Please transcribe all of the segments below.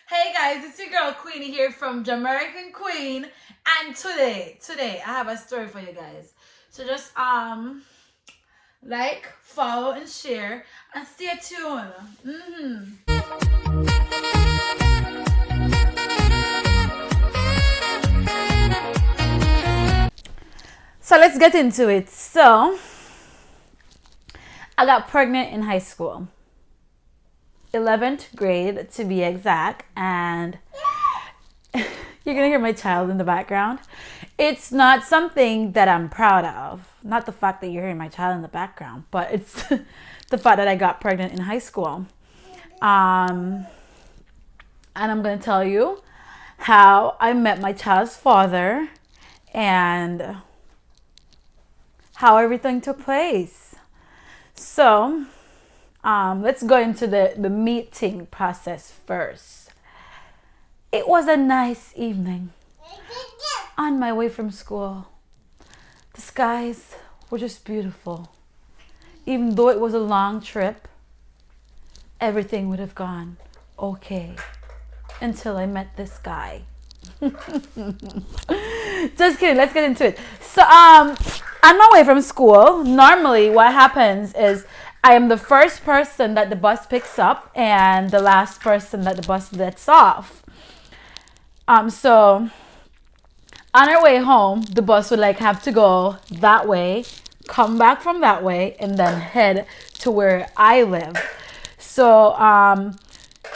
Hey guys, it's your girl Queenie here from Jamaican Queen, and today I have a story for you guys. So just like, follow, and share, and stay tuned. So let's get into it. So I got pregnant in high school. 11th grade to be exact, and you're gonna hear my child in the background. It's not something that I'm proud of, not the fact that you're hearing my child in the background, but it's the fact that I got pregnant in high school. And I'm gonna tell you how I met my child's father and how everything took place. So let's go into the meeting process first. It was a nice evening on my way from school. The skies were just beautiful. Even though it was a long trip, everything would have gone okay until I met this guy. Just kidding, let's get into it. So on my way from school, normally what happens is I am the first person that the bus picks up and the last person that the bus lets off. So on our way home, the bus would have to go that way, come back from that way, and then head to where I live. So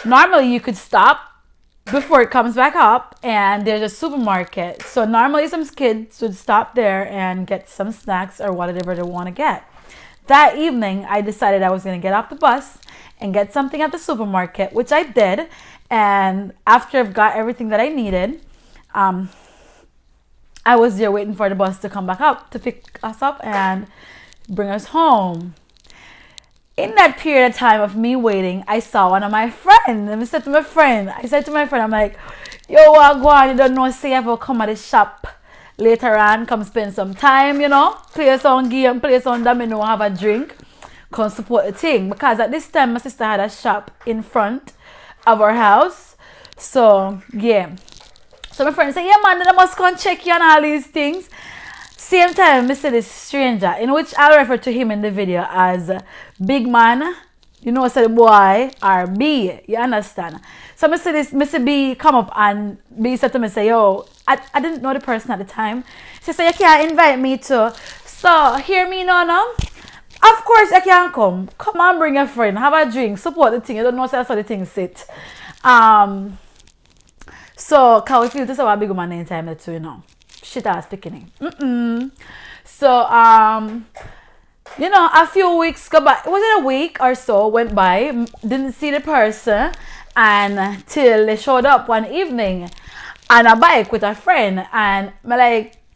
normally you could stop before it comes back up, and there's a supermarket. So normally some kids would stop there and get some snacks or whatever they want to get. That evening, I decided I was going to get off the bus and get something at the supermarket, which I did. And after I've got everything that I needed, I was there waiting for the bus to come back up to pick us up and bring us home. In that period of time of me waiting, I saw one of my friends. I said to my friend, I'm like, yo, what go on? You don't know, say I will come at the shop later on, come spend some time, play some game, play some domino, have a drink, come support the thing. Because at this time, my sister had a shop in front of our house. So, yeah. So my friend said, yeah, man, I must come check you on all these things. Same time, I see this stranger, in which I'll refer to him in the video as Big Man, say the boy, or B, you understand? So I see B come up, and B said to me, say, yo, I didn't know the person at the time. She said, you can't invite me to. So, hear me now? Of course I can come. Come and bring a friend, have a drink, support the thing. You don't know, so that's how the thing sit. So, can we feel this about Big Man in time that shit ass picking. So, a few weeks go by. Was it a week or so went by? Didn't see the person until they showed up one evening on a bike with a friend. And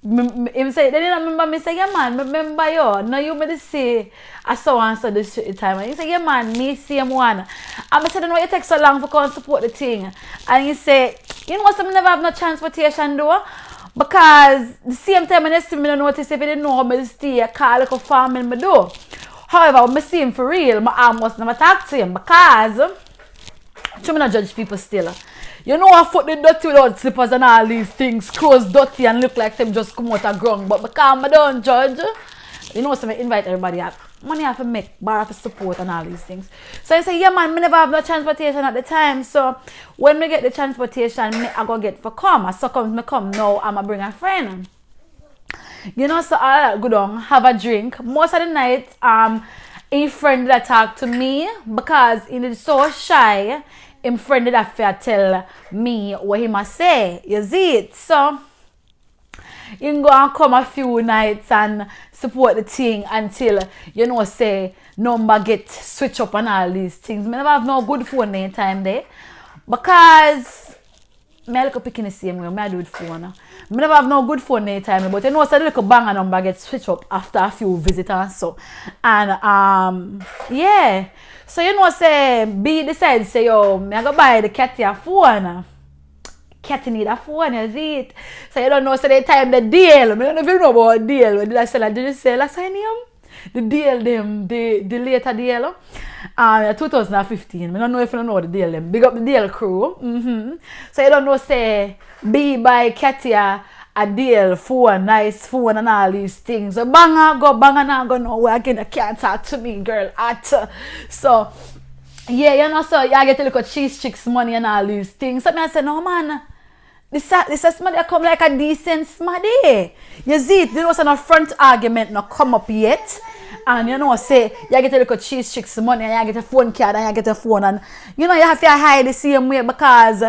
him say, they didn't remember me. Say, yeah, man, remember you. Now you made say, I saw answer this time. And he said, yeah, man, me same one. And I said, no, it takes so long for come support the thing. And he said, some never have no transportation though. Because the same time when I see me notice if I didn't know how I stay, I call like a farming me do. However, when I see him for real, my arm must never talk to him because I not judge people still. I foot the dirty without slippers and all these things, clothes dirty and look like them just come out of ground. But because I don't judge, so I invite everybody up. Money have to make, bar have to support and all these things. So I say, yeah man, I never have no transportation at the time. So when we get the transportation, I go get for come. So come me come now, I'ma bring a friend. So all that go down, have a drink. Most of the night, a friend that talk to me because he is so shy. Him friend did have to tell me what he must say. You see it? So you can go and come a few nights and support the thing until say number get switch up and all these things. I never have no good phone any time there because I like picking the same way. I do with phone. I never have no good phone any time, but say the little banger number get switch up after a few visitors so. And yeah. So say B decide say yo, I go buy the cat a phone. Cat need a phone, you see it. So you don't know, so they time the deal. I don't know if you know about deal. When did I say that? Did you say last time him? the deal them, the later deal. 2015. I don't know if you know the deal them. Big up the deal crew. So you don't know say be by Katia a deal phone, nice phone and all these things. So banga now go nowhere again. You can't talk to me, girl. So yeah, you know, so you get to look at cheese chicks money and all these things. So I say, no man, this is somebody come like a decent smaddy. You see it, there was no front argument not come up yet. And you know, say you get to look at cheese chicks money and you get a phone card and you get a phone, and you know you have to hide the same way because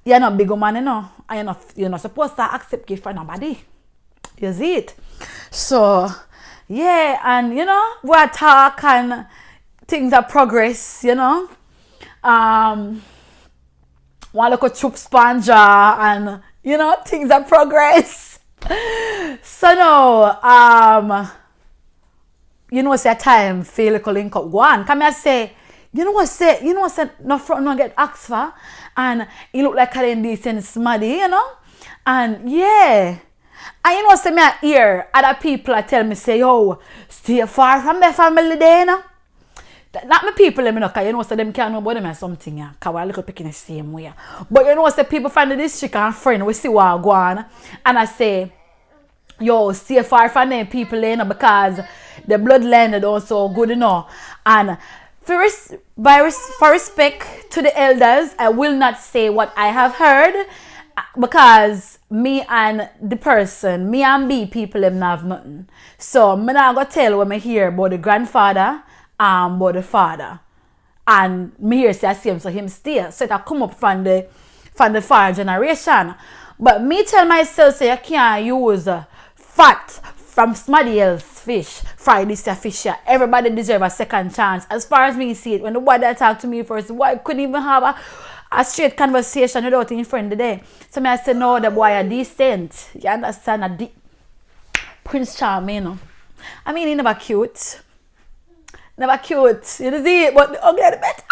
you're not big man, you know, and you're not supposed to accept gift from nobody. You see it? So yeah, and you know, we talk and things are progress, you know. One look at Chup Spanja and you know, things are progress. So no, you know, say time feel like a link up one. Come here say, you know what say, no front no get asked for, and he look like a decent smaddy, you know, and yeah. And you know, say me I hear other people tell me say, yo, stay far from the family there, you know. Not my people, you know, because you know, so them can't know about them or something, yeah. Because we're little picking the same way. But you know, so people from the district and friend, we see what go on. And I say, yo, stay far from them people, you know, because the bloodline is also good, you know. And for respect to the elders, I will not say what I have heard, because me and the person, me and B people, them not have nothing. So I'm not going to tell when I hear about the grandfather and about the father. And me hear say I see him, so him stay. So it come up from the far generation. But me tell myself, say you can't use fat from somebody else's fish, fry this fish here. Everybody deserve a second chance. As far as me see it, when the boy that talked to me first, boy couldn't even have a straight conversation without his friend today. So me I say, no, the boy are decent. You understand? Prince Charming, you know. I mean, he never cute. Never cute. You see it, but the ugly the better.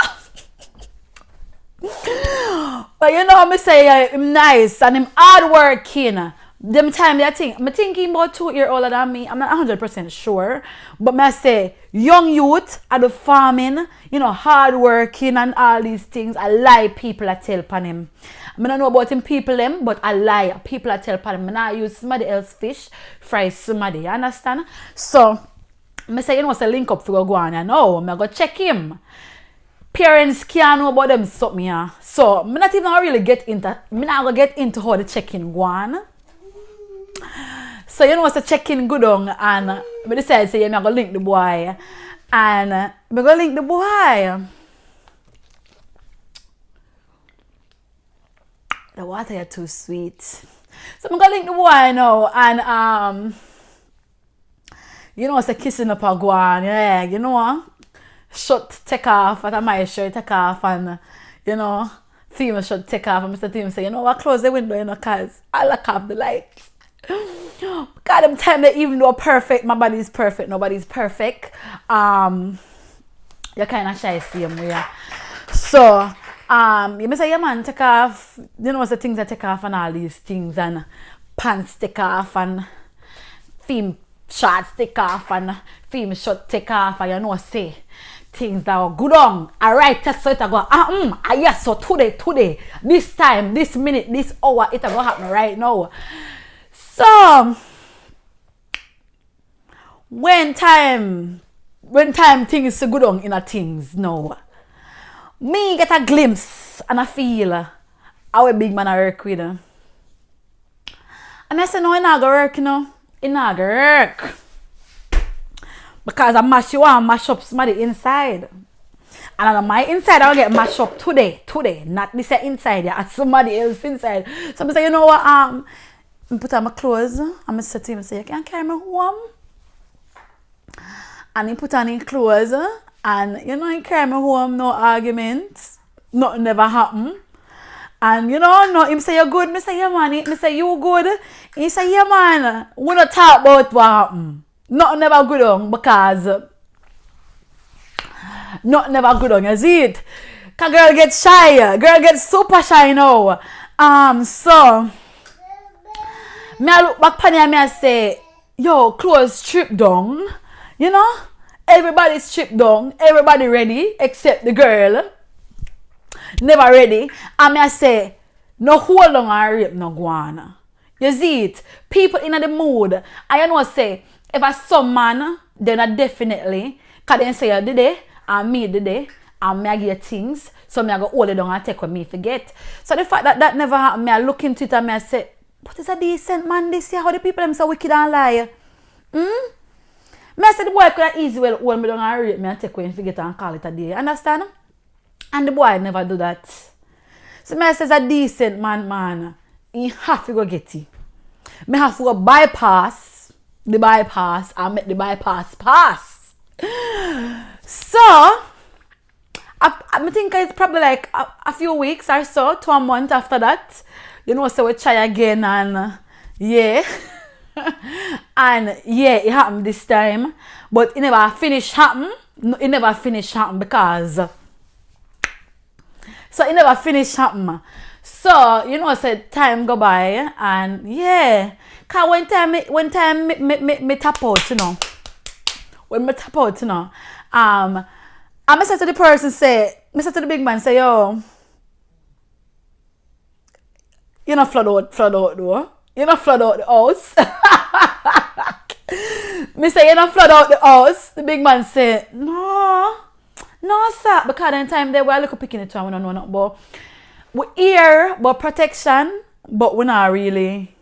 But you know, me say him nice and him hardworking. Them time they think, I'm thinking about 2 years older than me. I'm not 100% sure. But I say, young youth at the farming, you know, hardworking and all these things. I lie people I tell upon him. I don't know about him people them, but I lie people I tell upon him. I not use somebody else's fish, fry somebody. You understand? So I say, you know, say link up for go on. I know, I'm going to check him. Parents can't know about them something. Yeah. So I'm not even really get into how the checking go on. So you know what's a check-in good on, and I decided say I'm gonna link the boy, and I'm gonna link the boy. The water is too sweet, so I'm gonna link the boy now, and you know what's a kissing up a guan, yeah, you know, shirt take off, at my shirt take off, and you know, female shirt take off, and Mr. Tim say, you know what, close the window, you know, cause I lock off the lights. God, them time that even though perfect, my body is perfect, nobody's perfect. You're kind of shy, same way. So, you may say, yeah, man, take off. You know what's the things that take off and all these things, and pants take off, and theme shorts take off, and theme shirt take off, and you know, say things that are good on. Alright, that's so it go. Yes, so today, this time, this minute, this hour, it will happen right now. So when time things so good on in a things now, me get a glimpse and I feel how a big man I work with. And I say no, it not gonna work, you know. It not gonna work. Because I mash up somebody inside. And on my inside I'll get mashed up today. Not this inside, yeah, somebody else inside. So I say, you know what, I put on my clothes and I said to him, say, you can carry me home. And he put on his clothes and you know, he carry me home, no arguments, nothing never happen. And you know, no, him say you good, me say yeah man, me say you good. He say yeah man, we not talk about what happened. Nothing never good on because nothing never good on, you see it? Cause girl get shy, girl get super shy now. So me I look back on you and me I say, yo, clothes strip down. You know? Everybody's stripped down. Everybody ready except the girl. Never ready. And I say, no hold on and rape no guana. You see it? People in the mood. I know say, if I some man, then I definitely, because they say you did it, and me did it, and me I get things, so me I go hold it down and take what me forget. So the fact that that never happened, me I look into it and me I say, but is a decent man this year? How the people them so wicked and lie? Me I say the boy could have easy well hold me down and rape me and take what me forget and call it a day. Understand? And the boy never do that. So me I say, a decent man, he have to go get it. Me have to go bypass the bypass and make the bypass pass. So, I think it's probably like a few weeks or so to a month after that. You know, so we try again and yeah. And yeah, it happened this time. But it never finished happen. It never finished happen because... So it never finished happen. So, you know, said time go by and yeah. Cause when time me tap out, you know. When me tap out, you know. I said to the person say, I said to the big man, say, yo, you know flood out though. You know flood out the house. Me say, you know flood out the house. The big man say, no, sir. Because in time they were looking picking it to we don't know nothing about. We hear about protection, but we're not really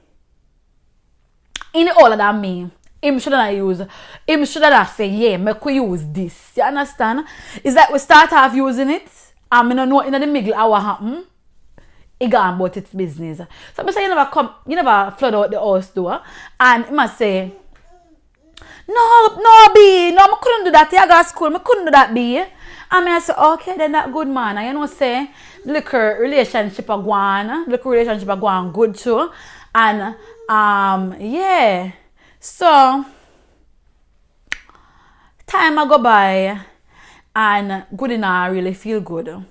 in all of that me. Him should have say, yeah, make we use this. You understand? It's like we start off using it, and I don't know in the middle of what happen. It gone about its business. So I say you never flood out the house door, and he must say, no, B, no, I couldn't do that. I got school, I couldn't do that, B. And I say, okay, then that good man. And you know say, liquor relationship are going good too. And yeah. So time I go by and good enough really feel good.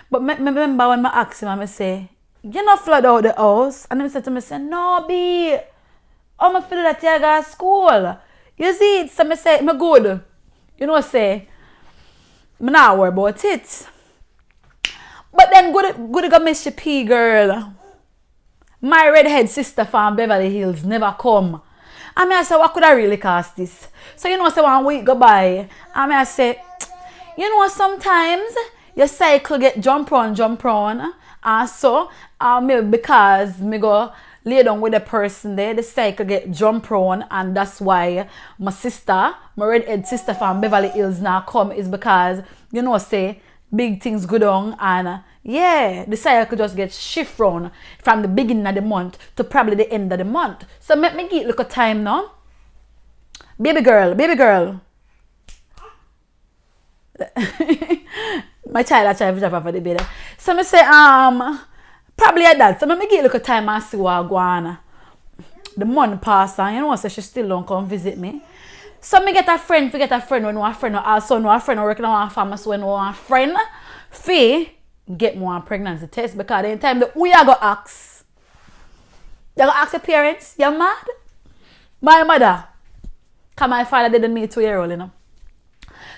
But remember when I asked him, I say, you know flood out the house? And he said to me, say, no, B, I feel that you got school. You see it? So I say, I'm good. You know, say, I'm not worried about it. But then good go miss your P girl. My redhead sister from Beverly Hills never come. And I say, what could I really cost this? So you know, say 1 week go by. And I say, you know, sometimes your cycle get jump on. And so maybe because me go lay down with the person there, the cycle get jump on, and that's why my redhead sister from Beverly Hills now come is because, you know, say big things go down and yeah, the cycle just get shift round from the beginning of the month to probably the end of the month. So make me get look at time now. Baby girl. My child I try to jump for the bed. So I say probably at that. So make me get look at time and see what go on. The month pass and you know, so she still don't come visit me. So me get a friend when one friend also know a friend working on one pharmacy when one friend fee get more pregnancy test because the time that we are go ask. You go ask your parents, you mad? My mother. Cause my father didn't meet 2-year-old, you know.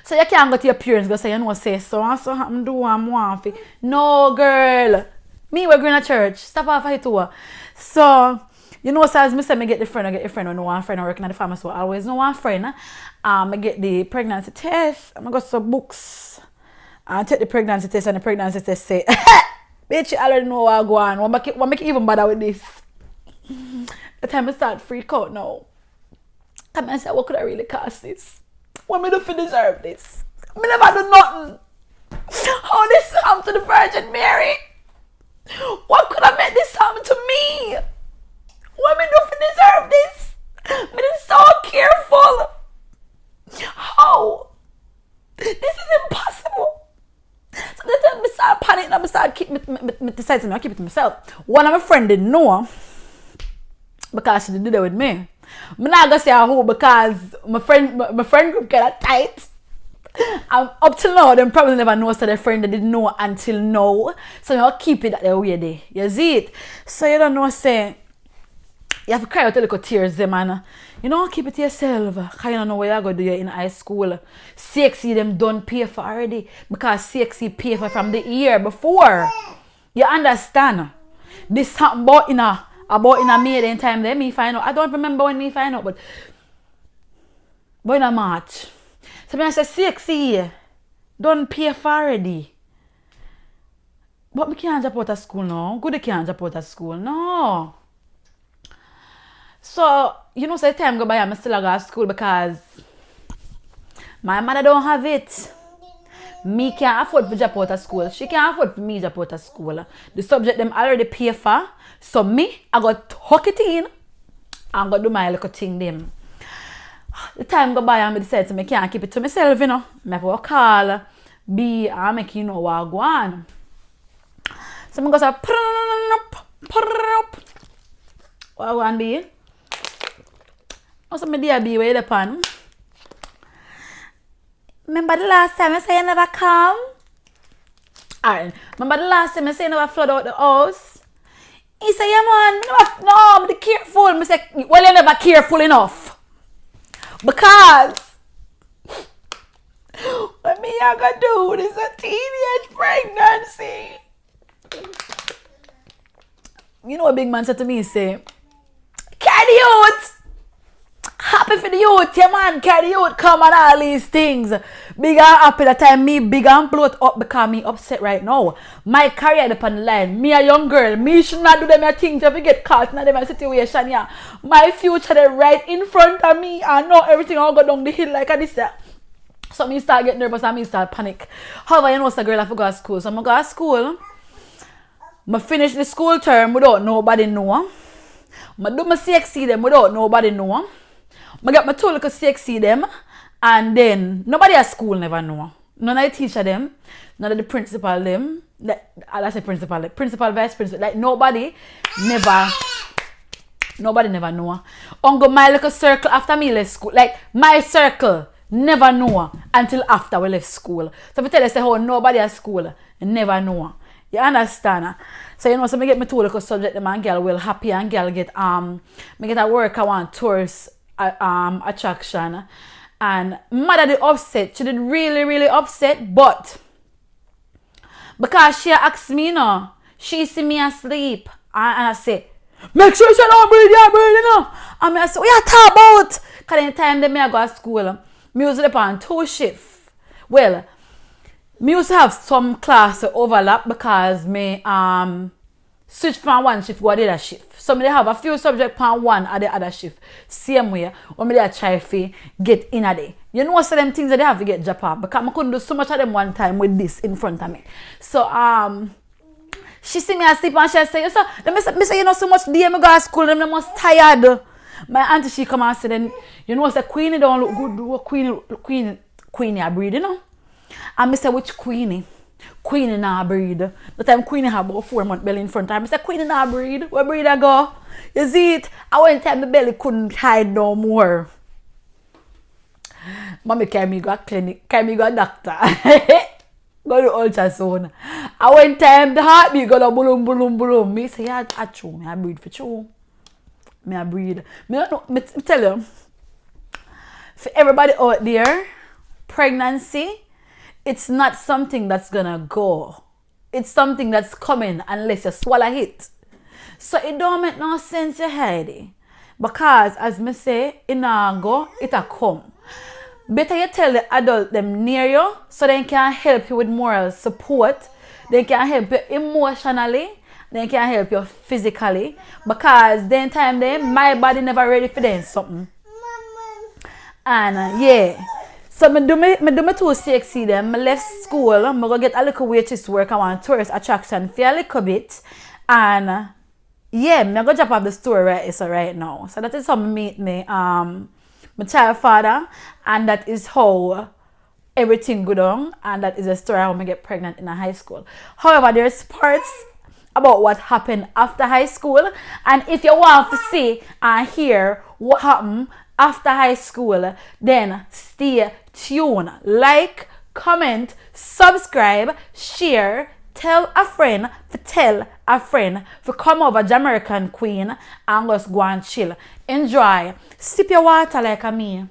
So you can't go to your parents go say, you know, say so and so happen do one fee. No girl. Me we're going to church. Stop off of it too. So you know, so as I say, I get the friend when one friend working at the pharmacy. So I always know one friend. I get the pregnancy test. I got some books. I take the pregnancy test and the pregnancy test say, bitch, you already know what I go on. What make you even bother with this? The time I start freak out now. Come and say, what could I really cost this? What me do for deserve this? I never do nothing. How this happened to the Virgin Mary? What could I make this happen to me? What me do for deserve this? Me is so careful. How? This is impossible. So the time I start panicking, I start deciding I keep it to myself. One of my friends didn't know because she did it with me. I'm not gonna say who because my friend group get tight. Up till now, them probably never know so their friend they didn't know until now. So I'll keep it that way there. You see it? So you don't know say you have to cry out a little tears them and You know, keep it to yourself. Cause you don't know what you're going to do in high school. CXC them don't pay for already. Because CXC pay for from the year before. You understand? This something about in a May then time then me find out. I don't remember when me find out, but in a March. So I say CXC don't pay for already. But we can't drop out of school now. Good, I can't drop out of school. No. So, you know, so the time go by, I'm still go to school because my mother don't have it. Me can't afford to drop out of school. She can't afford for me to drop out of school. The subject them already pay for. So me, I got to hook it in and go do my little thing them. The time go by and I decide to me can't keep it to myself, you know. I have to call B and make you know what I go on. So I go say, what I go on B? Also, my dear B, where you pan? Remember the last time I say you never come? Alright, remember the last time I say you never flood out the house? He said, yeah man, no, I'm the careful. I say, well, you're never careful enough. Because what me I gonna do is a teenage pregnancy. You know what big man said to me? He say, carry the youth. Happy for the youth, yeah man, carry the youth, come and all these things. Big and happy that time, me big and bloat up because me upset right now. My career upon the line, me a young girl, me should not do them a things if we get caught in them situation, yeah. My future they right in front of me, I know everything all go down the hill like this. So me start get nervous and me start panic. However, you know, so girl have to go to school. So I go to school, I finish the school term without nobody know. I do my CXC them without nobody know. I get my two little CXC them, and then nobody at school never know. None of the teacher them, none of the principal them, I say principal, vice principal, like nobody never know. Uncle my little circle after me left school, like my circle never know until after we left school. So if I tell you say how nobody at school never know. You understand? So you know, so I get my two little subject them and girl will happy and girl get me get a work I want tourist attraction, and mother did upset. She did really upset, but because she asked me, you know, she see me asleep, and I say, make sure she don't breathe, you know. And I say, what you talk about? Because anytime that I go to school, me used to be on 2 shifts. Well, me used to have some class overlap because me switch from 1 shift to the other shift. So me have a few subjects on one at the other shift. Same way, or me try to get in a day. You know some of them things that they have to get job up because I couldn't do so much of them one time with this in front of me. So she see me asleep and she say, so me say you know so much day me go to school and I'm most tired. My auntie she come and say then you know say Queenie don't look good, do Queenie I breed, you know. And me say which Queenie? Queenie nah breed. The time Queenie had about 4 months belly in front of her. I said, Queenie nah breed. Where breed I go? You see it? I went time the belly couldn't hide no more. Mommy carry me go to clinic. Carry me go to doctor. Go to ultrasound. I went time the heartbeat go to boom. Me say, yeah, I true. Me I breed for true. Me I breed. Me don't know. Me tell you. For everybody out there, pregnancy, it's not something that's gonna go. It's something that's coming unless you swallow it. So it don't make no sense you hide it. Because as me say, it not go, it'll come. Better you tell the adult them near you so they can help you with moral support. They can help you emotionally. They can help you physically. Because then time then my body never ready for them something. And yeah. So I do my 2 CXC them. I left school. I go get a little waitress work. I want tourist attraction for a little bit. And yeah, I go jump off the store right now. So that is how I meet my child father. And that is how everything go down. And that is the story how I get pregnant in a high school. However, there's parts about what happened after high school. And if you want to see and hear what happened after high school, then stay tuned. Like, comment, subscribe, share, tell a friend to come over Jamaican Queen and just go and chill. Enjoy. Sip your water like a me.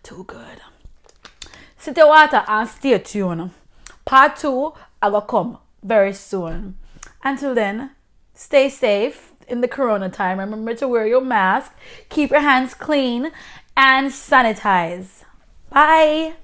Too good. Sip your water and stay tuned. Part 2 I will come very soon. Until then, stay safe in the corona time. Remember to wear your mask, keep your hands clean, and sanitize. Bye.